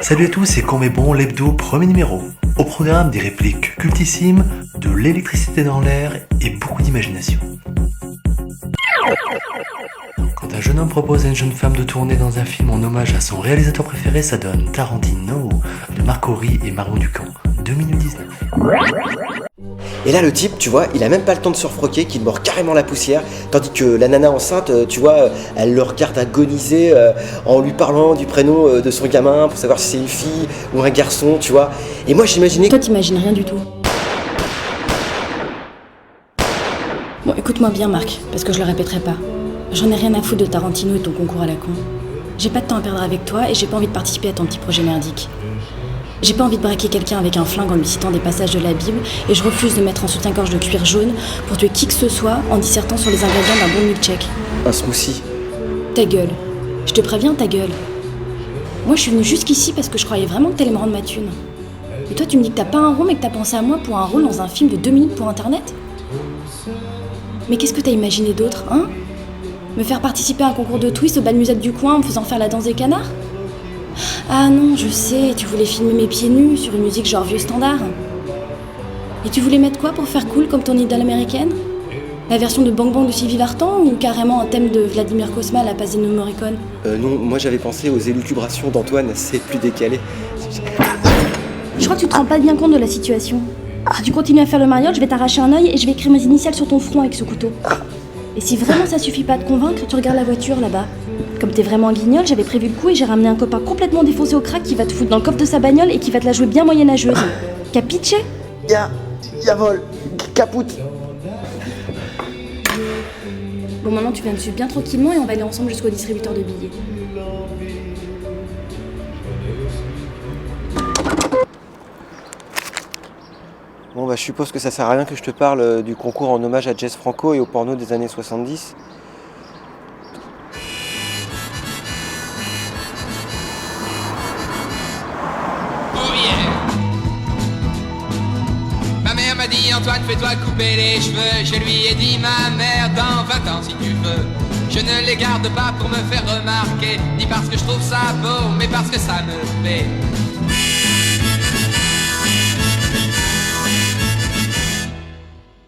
Salut à tous, c'est Quand mais bon, l'hebdo, premier numéro. Au programme, des répliques cultissimes, de l'électricité dans l'air et beaucoup d'imagination. Quand un jeune homme propose à une jeune femme de tourner dans un film en hommage à son réalisateur préféré, ça donne Tarantino de Marc Horry et Marion Ducamp, 2019. Et là le type, tu vois, il a même pas le temps de se refroquer, qu'il mord carrément la poussière, tandis que la nana enceinte, tu vois, elle le regarde agoniser en lui parlant du prénom de son gamin pour savoir si c'est une fille ou un garçon, tu vois. Et moi j'imaginais... Toi t'imagines rien du tout. Bon, écoute-moi bien Marc, parce que je le répéterai pas. J'en ai rien à foutre de Tarantino et ton concours à la con. J'ai pas de temps à perdre avec toi et j'ai pas envie de participer à ton petit projet merdique. J'ai pas envie de braquer quelqu'un avec un flingue en lui citant des passages de la Bible et je refuse de mettre un soutien-gorge de cuir jaune pour tuer qui que ce soit en dissertant sur les ingrédients d'un bon milkshake. Un smoothie. Ta gueule. Je te préviens, ta gueule. Moi je suis venue jusqu'ici parce que je croyais vraiment que t'allais me rendre ma thune. Et toi tu me dis que t'as pas un rond mais que t'as pensé à moi pour un rôle dans un film de 2 minutes pour internet ? Mais qu'est-ce que t'as imaginé d'autre, hein ? Me faire participer à un concours de twist au bal musette du coin en me faisant faire la danse des canards ? Ah non, je sais, tu voulais filmer mes pieds nus sur une musique genre vieux standard. Et tu voulais mettre quoi pour faire cool comme ton idole américaine ? La version de Bang Bang de Sylvie Vartan ou carrément un thème de Vladimir Cosma à la passe d'Ennio Morricone ? Non, moi j'avais pensé aux élucubrations d'Antoine, c'est plus décalé. Je crois que tu te rends pas bien compte de la situation. Si tu continues à faire le mariole, je vais t'arracher un œil et je vais écrire mes initiales sur ton front avec ce couteau. Et si vraiment ça suffit pas à te convaincre, tu regardes la voiture là-bas. Comme t'es vraiment un guignol, j'avais prévu le coup et j'ai ramené un copain complètement défoncé au crack qui va te foutre dans le coffre de sa bagnole et qui va te la jouer bien moyenâgeuse. Capiche ? Y'a vol, capoute. Bon, maintenant tu viens de suivre bien tranquillement et on va aller ensemble jusqu'au distributeur de billets. Bon bah je suppose que ça sert à rien que je te parle du concours en hommage à Jess Franco et au porno des années 70. Ma mère m'a dit Antoine fais-toi couper les cheveux. Je lui ai dit ma mère dans 20 ans si tu veux. Je ne les garde pas pour me faire remarquer, ni parce que je trouve ça beau, mais parce que ça me plaît.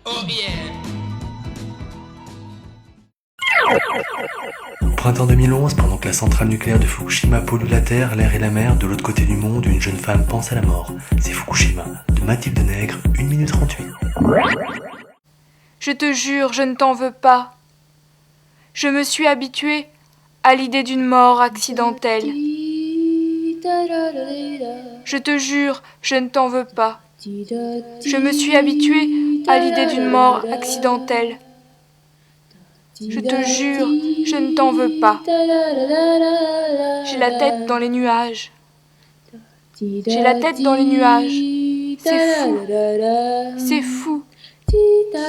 Oh yeah. Au printemps 2011, pendant que la centrale nucléaire de Fukushima pollue la terre, l'air et la mer, de l'autre côté du monde, une jeune femme pense à la mort. C'est Fukushima, de Mathilde Nègre, 1 minute 38. Je te jure, je ne t'en veux pas. Je me suis habituée à l'idée d'une mort accidentelle. Je te jure, je ne t'en veux pas. Je me suis habituée à l'idée d'une mort accidentelle. Je te jure, je ne t'en veux pas. J'ai la tête dans les nuages. J'ai la tête dans les nuages. C'est fou. C'est fou.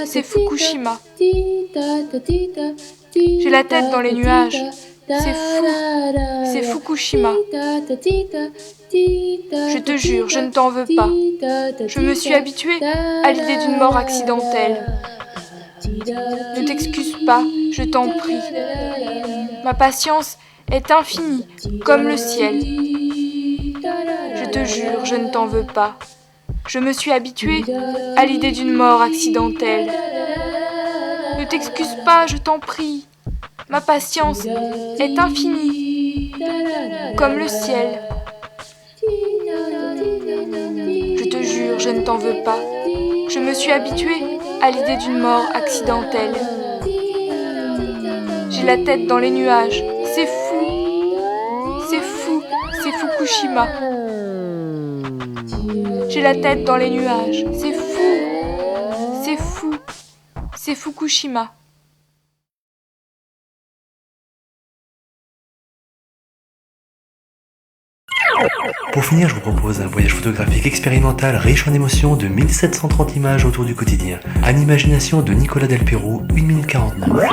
C'est Fukushima. J'ai la tête dans les nuages. C'est fou. C'est Fukushima. Je te jure, je ne t'en veux pas. Je me suis habituée à l'idée d'une mort accidentelle. Ne t'excuse pas, je t'en prie. Ma patience est infinie, comme le ciel. Je te jure, je ne t'en veux pas. Je me suis habituée à l'idée d'une mort accidentelle. Ne t'excuse pas, je t'en prie. Ma patience est infinie, comme le ciel. Je te jure, je ne t'en veux pas. Je me suis habituée à l'idée d'une mort accidentelle. J'ai la tête dans les nuages. C'est fou. C'est fou. C'est Fukushima. J'ai la tête dans les nuages. C'est fou. C'est fou. C'est Fukushima. Pour finir, je vous propose un voyage photographique expérimental riche en émotions de 1730 images autour du quotidien. À l'imagination de Nicolas Del Perro, 1 minute 49.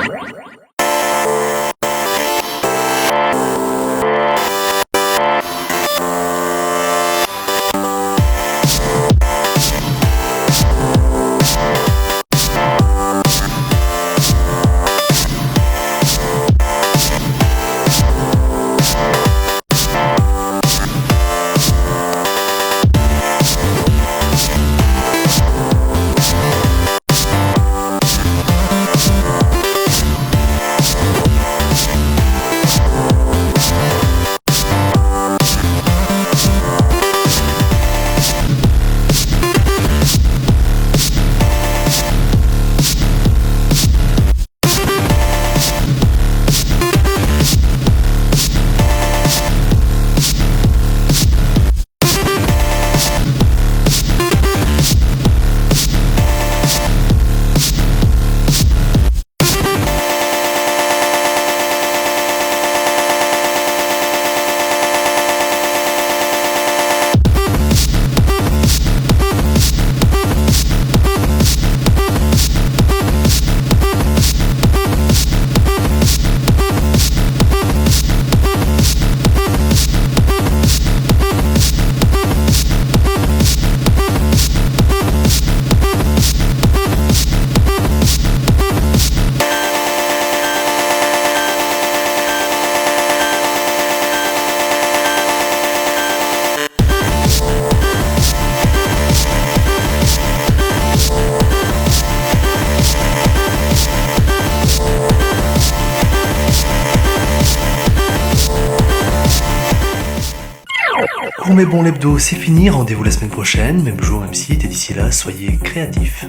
Pour mes bons l'hebdo, c'est fini. Rendez-vous la semaine prochaine, même jour, même site. Et d'ici là, soyez créatifs.